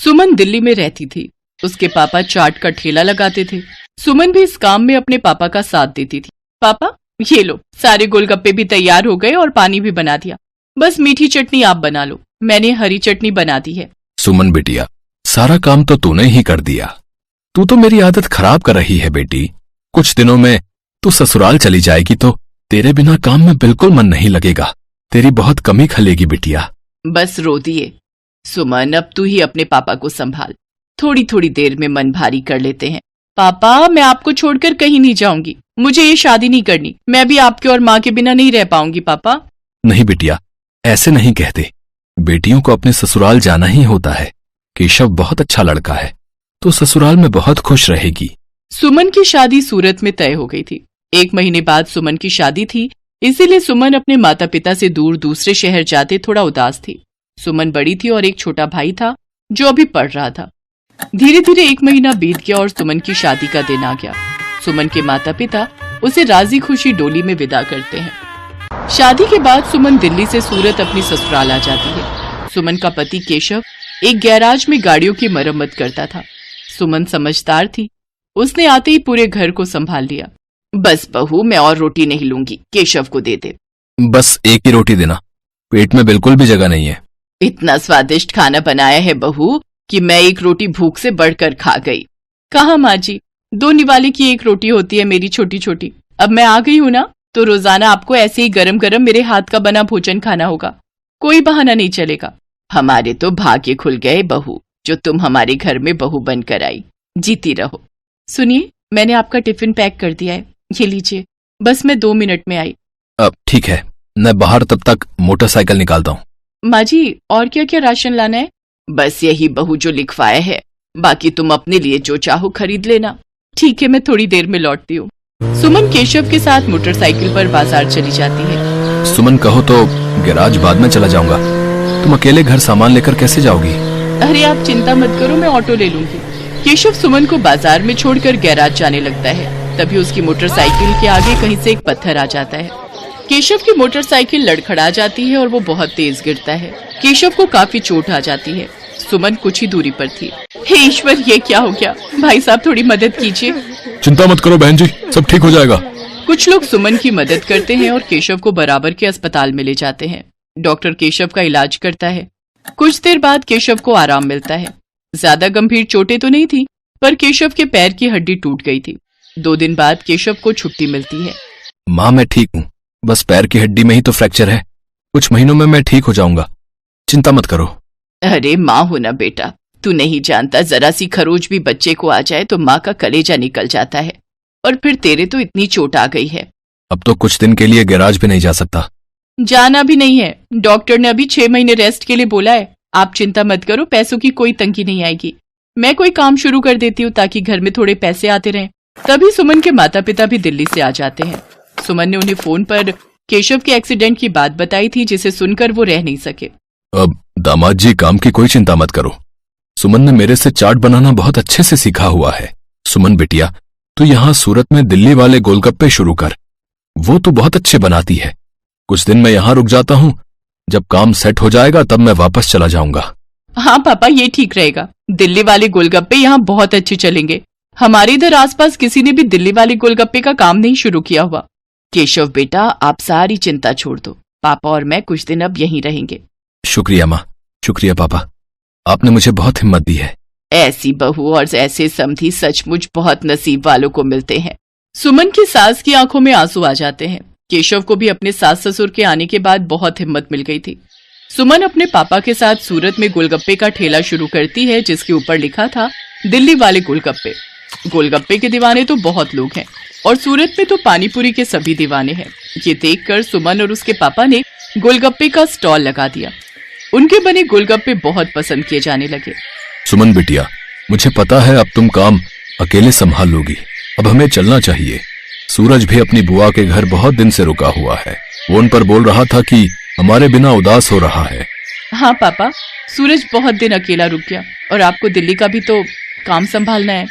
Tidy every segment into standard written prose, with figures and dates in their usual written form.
सुमन दिल्ली में रहती थी। उसके पापा चाट का ठेला लगाते थे। सुमन भी इस काम में अपने पापा का साथ देती थी। पापा, ये लो, सारे गोलगप्पे भी तैयार हो गए और पानी भी बना दिया। बस मीठी चटनी आप बना लो, मैंने हरी चटनी बना दी है। सुमन बिटिया, सारा काम तो तूने ही कर दिया। तू तो मेरी आदत खराब कर रही है बेटी। कुछ दिनों में तू ससुराल चली जाएगी तो तेरे बिना काम में बिल्कुल मन नहीं लगेगा। तेरी बहुत कमी खलेगी बिटिया। बस रो दिए। सुमन, अब तू ही अपने पापा को संभाल। थोड़ी थोड़ी देर में मन भारी कर लेते हैं। पापा, मैं आपको छोड़कर कहीं नहीं जाऊंगी। मुझे ये शादी नहीं करनी। मैं भी आपके और माँ के बिना नहीं रह पाऊंगी। पापा। नहीं बिटिया, ऐसे नहीं कहते। बेटियों को अपने ससुराल जाना ही होता है। केशव बहुत अच्छा लड़का है, तो ससुराल में बहुत खुश रहेगी। सुमन की शादी सूरत में तय हो गई थी। 1 महीने बाद सुमन की शादी थी, इसीलिए सुमन अपने माता पिता से दूर दूसरे शहर जाते थोड़ा उदास थी। सुमन बड़ी थी और एक छोटा भाई था जो अभी पढ़ रहा था। धीरे धीरे 1 महीना बीत गया और सुमन की शादी का दिन आ गया। सुमन के माता पिता उसे राजी खुशी डोली में विदा करते हैं। शादी के बाद सुमन दिल्ली से सूरत अपनी ससुराल आ जाती है। सुमन का पति केशव एक गैराज में गाड़ियों की मरम्मत करता था। सुमन समझदार थी, उसने आते ही पूरे घर को संभाल लिया। बस बहू, मैं और रोटी नहीं लूंगी, केशव को दे दे। बस एक ही रोटी देना, पेट में बिल्कुल भी जगह नहीं है। इतना स्वादिष्ट खाना बनाया है बहू कि मैं एक रोटी भूख से बढ़कर खा गई। कहाँ माँ जी, 2 निवाले की 1 रोटी होती है मेरी छोटी छोटी। अब मैं आ गई हूँ ना, तो रोजाना आपको ऐसे ही गरम गरम मेरे हाथ का बना भोजन खाना होगा। कोई बहाना नहीं चलेगा। हमारे तो भाग्य खुल गए बहू, जो तुम हमारे घर में बहू बनकर आई। जीती रहो। सुनिए, मैंने आपका टिफिन पैक कर दिया है, ये लीजिए। बस मैं 2 मिनट में आई। अब ठीक है, मैं बाहर तब तक मोटरसाइकिल निकालता हूँ। माँ जी, और क्या क्या राशन लाना है? बस यही बहू जो लिखवाया है, बाकी तुम अपने लिए जो चाहो खरीद लेना। ठीक है, मैं थोड़ी देर में लौटती हूँ। सुमन केशव के साथ मोटरसाइकिल पर बाजार चली जाती है। सुमन, कहो तो गैराज बाद में चला जाऊंगा। तुम अकेले घर सामान लेकर कैसे जाओगी? अरे आप चिंता मत करो, मैं ऑटो ले लूंगी। केशव सुमन को बाजार में छोड़कर गैराज जाने लगता है। तभी उसकी मोटरसाइकिल के आगे कहीं से एक पत्थर आ जाता है। केशव की मोटरसाइकिल लड़खड़ा जाती है और वो बहुत तेज गिरता है। केशव को काफी चोट आ जाती है। सुमन कुछ ही दूरी पर थी। हे ईश्वर, ये क्या हो गया? भाई साहब, थोड़ी मदद कीजिए। चिंता मत करो बहन जी, सब ठीक हो जाएगा। कुछ लोग सुमन की मदद करते हैं और केशव को बराबर के अस्पताल में ले जाते हैं। डॉक्टर केशव का इलाज करता है। कुछ देर बाद केशव को आराम मिलता है। ज्यादा गंभीर चोटें तो नहीं थी, पर केशव के पैर की हड्डी टूट गई थी। 2 दिन बाद केशव को छुट्टी मिलती है। माँ, मैं ठीक हूँ, बस पैर की हड्डी में ही तो फ्रैक्चर है। कुछ महीनों में मैं ठीक हो जाऊंगा, चिंता मत करो। अरे माँ हो ना बेटा, तू नहीं जानता, जरा सी खरोच भी बच्चे को आ जाए तो माँ का कलेजा निकल जाता है। और फिर तेरे तो इतनी चोट आ गई है। अब तो कुछ दिन के लिए गैराज भी नहीं जा सकता। जाना भी नहीं है, डॉक्टर ने अभी 6 महीने रेस्ट के लिए बोला है। आप चिंता मत करो, पैसों की कोई तंगी नहीं आएगी। मैं कोई काम शुरू कर देती हूँ ताकि घर में थोड़े पैसे आते रहें। तभी सुमन के माता पिता भी दिल्ली से आ जाते हैं। सुमन ने उन्हें फोन पर केशव के एक्सीडेंट की बात बताई थी, जिसे सुनकर वो रह नहीं सके। अब दामाद जी, काम की कोई चिंता मत करो। सुमन ने मेरे से चाट बनाना बहुत अच्छे से सीखा हुआ है। सुमन बिटिया, तू यहाँ सूरत में दिल्ली वाले गोलगप्पे शुरू कर, वो तो बहुत अच्छे बनाती है। कुछ दिन मैं यहाँ रुक जाता हूँ, जब काम सेट हो जाएगा तब मैं वापस चला जाऊंगा। हाँ पापा, ये ठीक रहेगा। दिल्ली वाले गोलगप्पे यहाँ बहुत अच्छे चलेंगे। हमारे इधर आसपास किसी ने भी दिल्ली वाले गोलगप्पे का काम नहीं शुरू किया हुआ। केशव बेटा, आप सारी चिंता छोड़ दो, पापा और मैं कुछ दिन अब यहीं रहेंगे। शुक्रिया माँ, शुक्रिया पापा, आपने मुझे बहुत हिम्मत दी है। ऐसी बहू और ऐसे समधी सचमुच बहुत नसीब वालों को मिलते हैं। सुमन की सास की आंखों में आंसू आ जाते हैं। केशव को भी अपने सास ससुर के आने के बाद बहुत हिम्मत मिल गई थी। सुमन अपने पापा के साथ सूरत में गोलगप्पे का ठेला शुरू करती है, जिसके ऊपर लिखा था दिल्ली वाले गोलगप्पे। गोलगप्पे के दीवाने तो बहुत लोग हैं और सूरत में तो पानीपुरी के सभी दीवाने हैं। ये देखकर सुमन और उसके पापा ने गोलगप्पे का स्टॉल लगा दिया। उनके बने गोलगप्पे बहुत पसंद किए जाने लगे। सुमन बिटिया, मुझे पता है अब तुम काम अकेले संभाल लोगी। अब हमें चलना चाहिए। सूरज भी अपनी बुआ के घर बहुत दिन से रुका हुआ है। वो उन पर बोल रहा था कि हमारे बिना उदास हो रहा है। हाँ पापा, सूरज बहुत दिन अकेला रुक गया और आपको दिल्ली का भी तो काम संभालना है,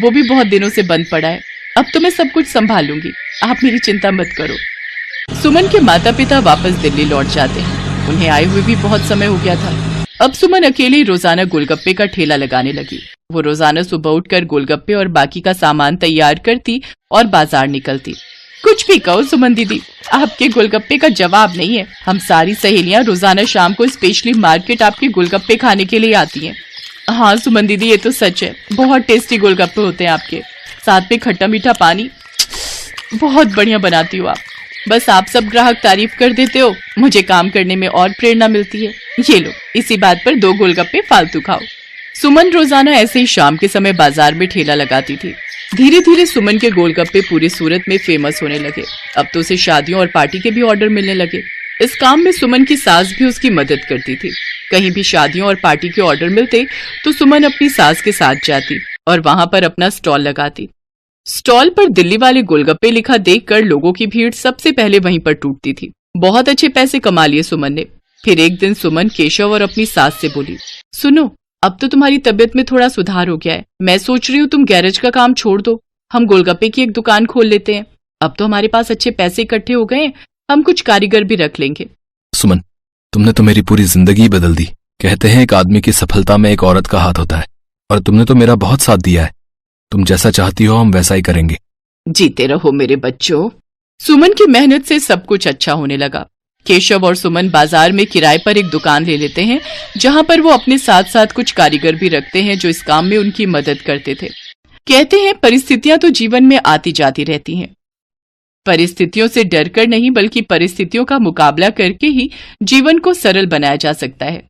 वो भी बहुत दिनों से बंद पड़ा है। अब तो मैं सब कुछ संभाल लूंगी, आप मेरी चिंता मत करो। सुमन के माता पिता वापस दिल्ली लौट जाते हैं। उन्हें आए हुए भी बहुत समय हो गया था। अब सुमन अकेले ही रोजाना गोलगप्पे का ठेला लगाने लगी। वो रोजाना सुबह उठकर गोलगप्पे और बाकी का सामान तैयार करती और बाजार निकलती। कुछ भी कहो सुमन दीदी, आपके गोलगप्पे का जवाब नहीं है। हम सारी सहेलियां रोजाना शाम को स्पेशली मार्केट आपके गोलगप्पे खाने के लिए आती हैं। हाँ सुमन दीदी, ये तो सच है, बहुत टेस्टी गोलगप्पे होते हैं आपके, साथ में खट्टा मीठा पानी, बहुत बढ़िया बनाती हो आप। बस आप सब ग्राहक तारीफ कर देते हो, मुझे काम करने में और प्रेरणा मिलती है। ये लो, इसी बात पर 2 गोलगप्पे फालतू खाओ। सुमन रोजाना ऐसे ही शाम के समय बाजार में ठेला लगाती थी। धीरे धीरे सुमन के गोलगप्पे पूरी सूरत में फेमस होने लगे। अब तो उसे शादियों और पार्टी के भी ऑर्डर मिलने लगे। इस काम में सुमन की सास भी उसकी मदद करती थी। कहीं भी शादियों और पार्टी के ऑर्डर मिलते तो सुमन अपनी सास के साथ जाती और वहां पर अपना स्टॉल लगाती। स्टॉल पर दिल्ली वाले गोलगप्पे लिखा देखकर लोगों की भीड़ सबसे पहले वहीं पर टूटती थी। बहुत अच्छे पैसे कमा लिए सुमन ने। फिर एक दिन सुमन केशव और अपनी सास से बोली, सुनो, अब तो तुम्हारी तबीयत में थोड़ा सुधार हो गया है। मैं सोच रही हूँ तुम गैरेज का काम छोड़ दो, हम गोलगप्पे की एक दुकान खोल लेते हैं। अब तो हमारे पास अच्छे पैसे इकट्ठे हो गए हैं, हम कुछ कारीगर भी रख लेंगे। सुमन, तुमने तो मेरी पूरी जिंदगी बदल दी। कहते हैं एक आदमी की सफलता में एक औरत का हाथ होता है, और तुमने तो मेरा बहुत साथ दिया है। तुम जैसा चाहती हो हम वैसा ही करेंगे। जीते रहो मेरे बच्चों। सुमन की मेहनत से सब कुछ अच्छा होने लगा। केशव और सुमन बाजार में किराए पर एक दुकान ले लेते हैं, जहां पर वो अपने साथ साथ कुछ कारीगर भी रखते हैं जो इस काम में उनकी मदद करते थे। कहते हैं परिस्थितियां तो जीवन में आती जाती रहती हैं। परिस्थितियों से डरकर नहीं, बल्कि परिस्थितियों का मुकाबला करके ही जीवन को सरल बनाया जा सकता है।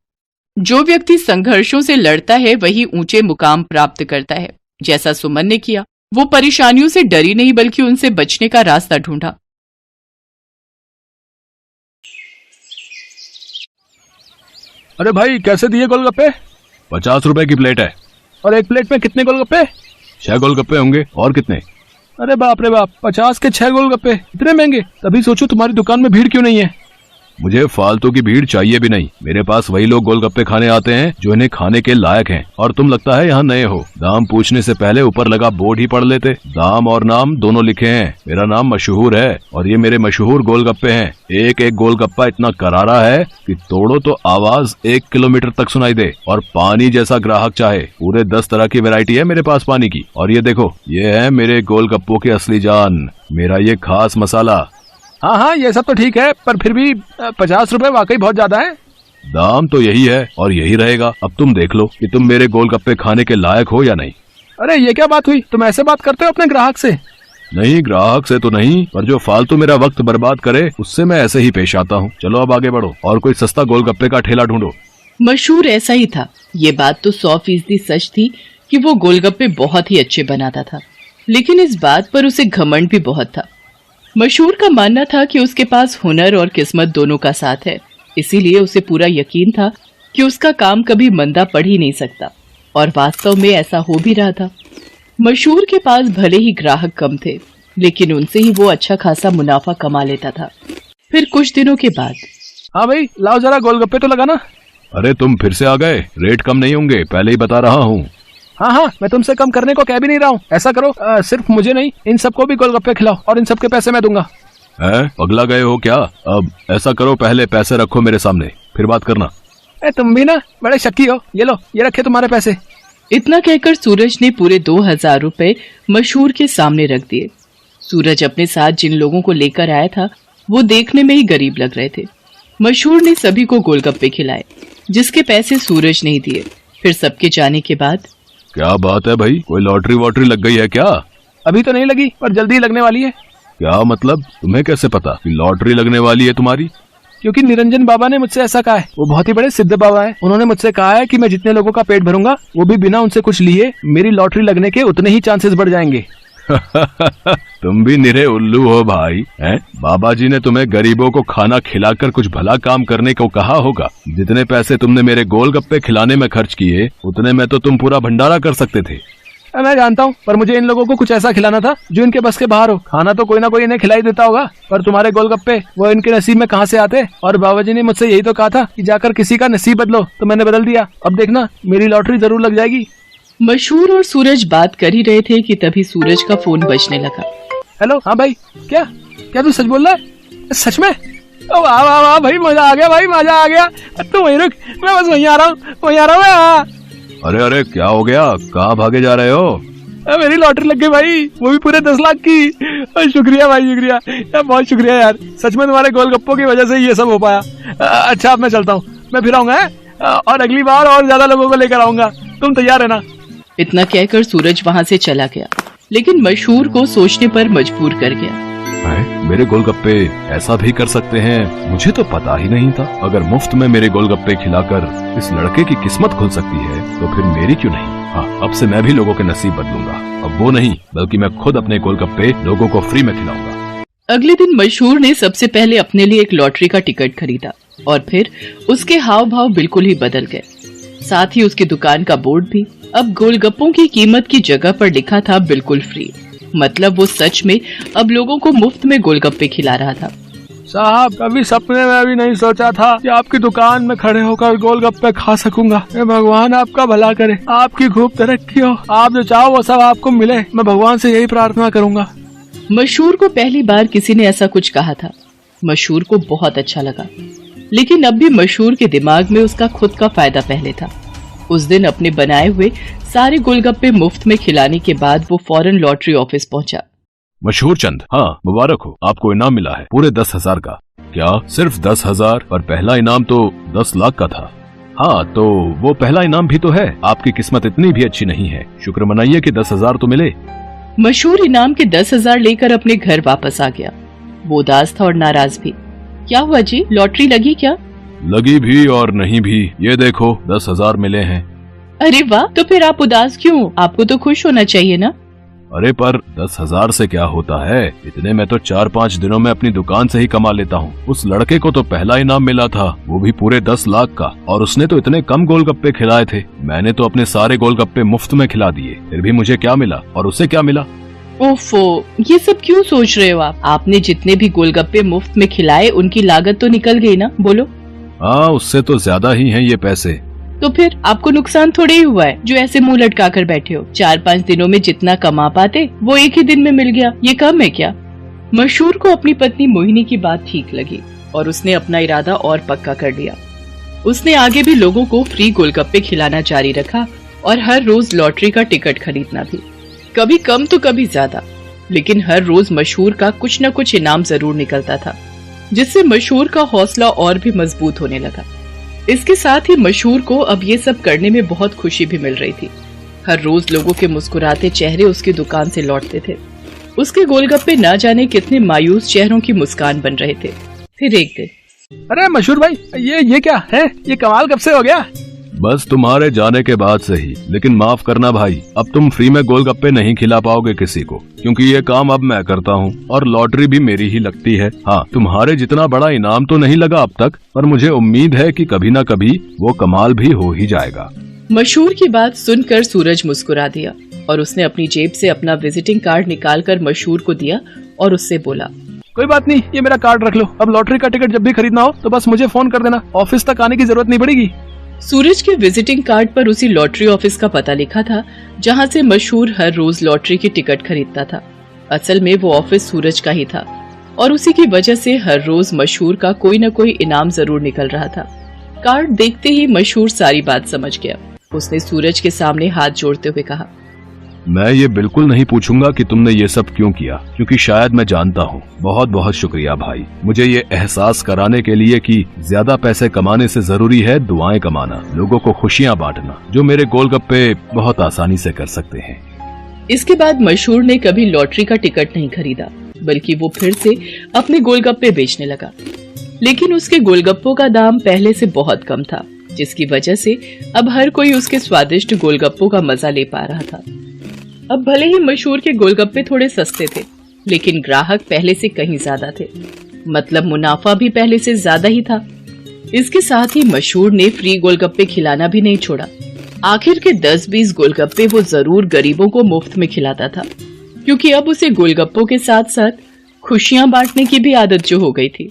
जो व्यक्ति संघर्षों से लड़ता है वही ऊंचे मुकाम प्राप्त करता है। जैसा सुमन ने किया, वो परेशानियों से डरी नहीं बल्कि उनसे बचने का रास्ता ढूंढा। अरे भाई, कैसे दिए गोलगप्पे? 50 रुपए की प्लेट है। और एक प्लेट में कितने गोलगप्पे? 6 गोलगप्पे होंगे। और कितने? अरे बाप रे बाप, 50 के 6 गोलगप्पे, इतने महंगे। तभी सोचो तुम्हारी दुकान में भीड़ क्यों नहीं है। मुझे फालतू की भीड़ चाहिए भी नहीं। मेरे पास वही लोग गोलगप्पे खाने आते हैं जो इन्हें खाने के लायक हैं। और तुम लगता है यहाँ नए हो। दाम पूछने से पहले ऊपर लगा बोर्ड ही पढ़ लेते। दाम और नाम दोनों लिखे हैं। मेरा नाम मशहूर है और ये मेरे मशहूर गोलगप्पे हैं। एक एक गोलगप्पा इतना करारा है कि तोड़ो तो आवाज 1 किलोमीटर तक सुनाई दे। और पानी जैसा ग्राहक चाहे, पूरे 10 तरह की वैरायटी है मेरे पास पानी की। और ये देखो, ये है मेरे गोलगप्पों की असली जान, मेरा ये खास मसाला। हाँ हाँ, ये सब तो ठीक है, पर फिर भी 50 रुपए वाकई बहुत ज्यादा है। दाम तो यही है और यही रहेगा। अब तुम देख लो कि तुम मेरे गोलगप्पे खाने के लायक हो या नहीं। अरे ये क्या बात हुई, तुम ऐसे बात करते हो अपने ग्राहक से? नहीं, ग्राहक से तो नहीं, पर जो फालतू मेरा वक्त बर्बाद करे उससे मैं ऐसे ही पेश आता हूँ। चलो अब आगे बढ़ो और कोई सस्ता गोलगप्पे का ठेला ढूंढो। मशहूर ऐसा ही था। ये बात तो 100% सच थी कि वो गोलगप्पे बहुत ही अच्छे बनाता था, लेकिन इस बात पर उसे घमंड भी बहुत था। मशहूर का मानना था कि उसके पास हुनर और किस्मत दोनों का साथ है, इसीलिए उसे पूरा यकीन था कि उसका काम कभी मंदा पड़ ही नहीं सकता। और वास्तव में ऐसा हो भी रहा था। मशहूर के पास भले ही ग्राहक कम थे, लेकिन उनसे ही वो अच्छा खासा मुनाफा कमा लेता था। फिर कुछ दिनों के बाद, हाँ भाई, लाओ जरा गोलगप्पे तो लगाना। अरे तुम फिर से आ गए। रेट कम नहीं होंगे, पहले ही बता रहा हूँ। हाँ हाँ, मैं तुमसे कम करने को कह भी नहीं रहा हूँ। ऐसा करो, सिर्फ मुझे नहीं, इन सबको भी गोलगप्पे खिलाओ और इन सबके पैसे मैं दूंगा। है, पगला गए हो क्या? अब ऐसा करो, पहले पैसे रखो मेरे सामने, फिर बात करना। तुम भी ना बड़े शक्की हो। ये लो, ये रखे तुम्हारे पैसे। इतना कहकर सूरज ने पूरे 2000 रुपए मशहूर के सामने रख दिए। सूरज अपने साथ जिन लोगों को लेकर आया था वो देखने में ही गरीब लग रहे थे। मशहूर ने सभी को गोलगप्पे खिलाए, जिसके पैसे सूरज नहीं दिए। फिर सबके जाने के बाद, क्या बात है भाई, कोई लॉटरी वॉटरी लग गई है क्या? अभी तो नहीं लगी, पर जल्दी लगने वाली है। क्या मतलब? तुम्हें कैसे पता कि लॉटरी लगने वाली है तुम्हारी? क्योंकि निरंजन बाबा ने मुझसे ऐसा कहा है। वो बहुत ही बड़े सिद्ध बाबा है। उन्होंने मुझसे कहा है कि मैं जितने लोगों का पेट भरूंगा, वो भी बिना उनसे कुछ लिए, मेरी लॉटरी लगने के उतने ही चांसेस बढ़ जाएंगे। तुम भी निरे उल्लू हो भाई, हैं? बाबा जी ने तुम्हें गरीबों को खाना खिलाकर कुछ भला काम करने को कहा होगा। जितने पैसे तुमने मेरे गोलगप्पे खिलाने में खर्च किए, उतने में तो तुम पूरा भंडारा कर सकते थे। मैं जानता हूँ, पर मुझे इन लोगों को कुछ ऐसा खिलाना था जो इनके बस के बाहर हो। खाना तो कोई ना कोई इन्हें खिलाई देता होगा, पर तुम्हारे गोलगप्पे वो इनके नसीब में कहाँ से आते। और बाबा जी ने मुझसे यही तो कहा था कि जाकर किसी का नसीब बदलो, तो मैंने बदल दिया। अब देखना, मेरी लॉटरी जरूर लग जाएगी। मशहूर और सूरज बात कर ही रहे थे कि तभी सूरज का फोन बजने लगा। हेलो, हाँ भाई, क्या क्या तू सच बोल रहा है? सच में? वाह वाह वाह भाई, मजा आ गया भाई, मजा आ गया। तू वहीं रुक, मैं बस वहीं आ रहा हूँ, वहीं आ रहा हूँ मैं। अरे अरे क्या हो गया, कहाँ भागे जा रहे हो? मेरी लॉटरी लग गई भाई, वो भी पूरे 10 लाख की। शुक्रिया भाई, शुक्रिया यार, बहुत शुक्रिया यार, सच में तुम्हारे गोलगप्पों की वजह से ये सब हो पाया। अच्छा अब मैं चलता हूँ, मैं फिर आऊंगा और अगली बार और ज्यादा लोगों को लेकर आऊंगा, तुम तैयार है ना? इतना कहकर सूरज वहाँ से चला गया, लेकिन मशहूर को सोचने पर मजबूर कर गया। मेरे गोलगप्पे ऐसा भी कर सकते हैं, मुझे तो पता ही नहीं था। अगर मुफ्त में मेरे गोलगप्पे खिलाकर इस लड़के की किस्मत खुल सकती है तो फिर मेरी क्यों नहीं? हाँ, अब से मैं भी लोगों के नसीब बदलूंगा। अब वो नहीं, बल्कि मैं खुद अपने गोलगप्पे लोगों को फ्री में खिलाऊंगा। अगले दिन मशहूर ने सबसे पहले अपने लिए एक लॉटरी का टिकट खरीदा और फिर उसके हाव भाव बिल्कुल ही बदल गए। साथ ही उसकी दुकान का बोर्ड भी अब गोलगप्पों की कीमत की जगह पर लिखा था बिल्कुल फ्री। मतलब वो सच में अब लोगों को मुफ्त में गोलगप्पे खिला रहा था। साहब, कभी सपने में भी नहीं सोचा था कि आपकी दुकान में खड़े होकर गोलगप्पे खा सकूंगा। भगवान आपका भला करे, आपकी खूब तरक्की हो, आप जो चाहो वो सब आपको मिले, मैं भगवान से यही प्रार्थना करूंगा। मशहूर को पहली बार किसी ने ऐसा कुछ कहा था। मशहूर को बहुत अच्छा लगा, लेकिन अब भी मशहूर के दिमाग में उसका खुद का फायदा पहले था। उस दिन अपने बनाए हुए सारे गोलगप्पे मुफ्त में खिलाने के बाद वो फौरन लॉटरी ऑफिस पहुंचा। मशहूर चंद, हाँ मुबारक हो, आपको इनाम मिला है पूरे 10,000 का। क्या सिर्फ 10,000? और पहला इनाम तो 10 लाख का था। हाँ, तो वो पहला इनाम भी तो है। आपकी किस्मत इतनी भी अच्छी नहीं है, शुक्र मनाइए कि 10,000 तो मिले। मशहूर इनाम के 10,000 लेकर अपने घर वापस आ गया। वो उदास था और नाराज भी। क्या हुआ जी, लॉटरी लगी क्या? लगी भी और नहीं भी, ये देखो 10,000 मिले हैं। अरे वाह, तो फिर आप उदास क्यों? आपको तो खुश होना चाहिए ना। अरे पर 10,000 से क्या होता है, इतने में तो 4-5 दिनों में अपनी दुकान से ही कमा लेता हूँ। उस लड़के को तो पहला इनाम मिला था, वो भी पूरे 10 लाख का, और उसने तो इतने कम गोलगप्पे खिलाए थे। मैंने तो अपने सारे गोलगप्पे मुफ्त में खिला दिए, फिर भी मुझे क्या मिला और उसे क्या मिला? ओफो, ये सब क्यों सोच रहे हो आप? आपने जितने भी गोलगप्पे मुफ्त में खिलाए उनकी लागत तो निकल गई ना, बोलो। हाँ, उससे तो ज्यादा ही हैं ये पैसे। तो फिर आपको नुकसान थोड़े ही हुआ है जो ऐसे मुंह लटका कर बैठे हो। 4-5 दिनों में जितना कमा पाते वो एक ही दिन में मिल गया, ये कम है क्या? मशहूर को अपनी पत्नी मोहिनी की बात ठीक लगी और उसने अपना इरादा और पक्का कर लिया। उसने आगे भी लोगों को फ्री गोलगप्पे खिलाना जारी रखा और हर रोज लॉटरी का टिकट खरीदना भी, कभी कम तो कभी ज्यादा, लेकिन हर रोज मशहूर का कुछ न कुछ इनाम जरूर निकलता था, जिससे मशहूर का हौसला और भी मजबूत होने लगा। इसके साथ ही मशहूर को अब ये सब करने में बहुत खुशी भी मिल रही थी। हर रोज लोगों के मुस्कुराते चेहरे उसकी दुकान से लौटते थे। उसके गोलगप्पे न जाने कितने मायूस चेहरों की मुस्कान बन रहे थे। फिर एक दिन, अरे मशहूर भाई, ये क्या है? ये कमाल कब से हो गया? बस तुम्हारे जाने के बाद से ही। लेकिन माफ करना भाई, अब तुम फ्री में गोलगप्पे नहीं खिला पाओगे किसी को, क्योंकि ये काम अब मैं करता हूँ और लॉटरी भी मेरी ही लगती है। हाँ, तुम्हारे जितना बड़ा इनाम तो नहीं लगा अब तक, पर मुझे उम्मीद है कि कभी न कभी वो कमाल भी हो ही जाएगा। मशहूर की बात सुनकर सूरज मुस्कुरा दिया और उसने अपनी जेब से अपना विजिटिंग कार्ड निकालकर मशहूर को दिया और उससे बोला, कोई बात नहीं, ये मेरा कार्ड रख लो। अब लॉटरी का टिकट जब भी खरीदना हो तो बस मुझे फोन कर देना, ऑफिस तक आने की जरूरत नहीं पड़ेगी। सूरज के विजिटिंग कार्ड पर उसी लॉटरी ऑफिस का पता लिखा था जहां से मशहूर हर रोज लॉटरी की टिकट खरीदता था। असल में वो ऑफिस सूरज का ही था और उसी की वजह से हर रोज मशहूर का कोई न कोई इनाम जरूर निकल रहा था। कार्ड देखते ही मशहूर सारी बात समझ गया। उसने सूरज के सामने हाथ जोड़ते हुए कहा, मैं ये बिल्कुल नहीं पूछूंगा कि तुमने ये सब क्यों किया, क्योंकि शायद मैं जानता हूँ। बहुत बहुत शुक्रिया भाई, मुझे ये एहसास कराने के लिए कि ज्यादा पैसे कमाने से जरूरी है दुआएं कमाना, लोगों को खुशियाँ बांटना, जो मेरे गोलगप्पे बहुत आसानी से कर सकते हैं। इसके बाद मशहूर ने कभी लॉटरी का टिकट नहीं खरीदा, बल्कि वो फिर से अपने गोलगप्पे बेचने लगा। लेकिन उसके गोलगप्पों का दाम पहले से बहुत कम था, जिसकी वजह से अब हर कोई उसके स्वादिष्ट गोलगप्पों का मजा ले पा रहा था। अब भले ही मशहूर के गोलगप्पे थोड़े सस्ते थे, लेकिन ग्राहक पहले से कहीं ज्यादा थे, मतलब मुनाफा भी पहले से ज्यादा ही था। इसके साथ ही मशहूर ने फ्री गोलगप्पे खिलाना भी नहीं छोड़ा। आखिर के 10-20 गोलगप्पे वो जरूर गरीबों को मुफ्त में खिलाता था, क्योंकि अब उसे गोलगप्पों के साथ साथ खुशियां बांटने की भी आदत जो हो गई थी।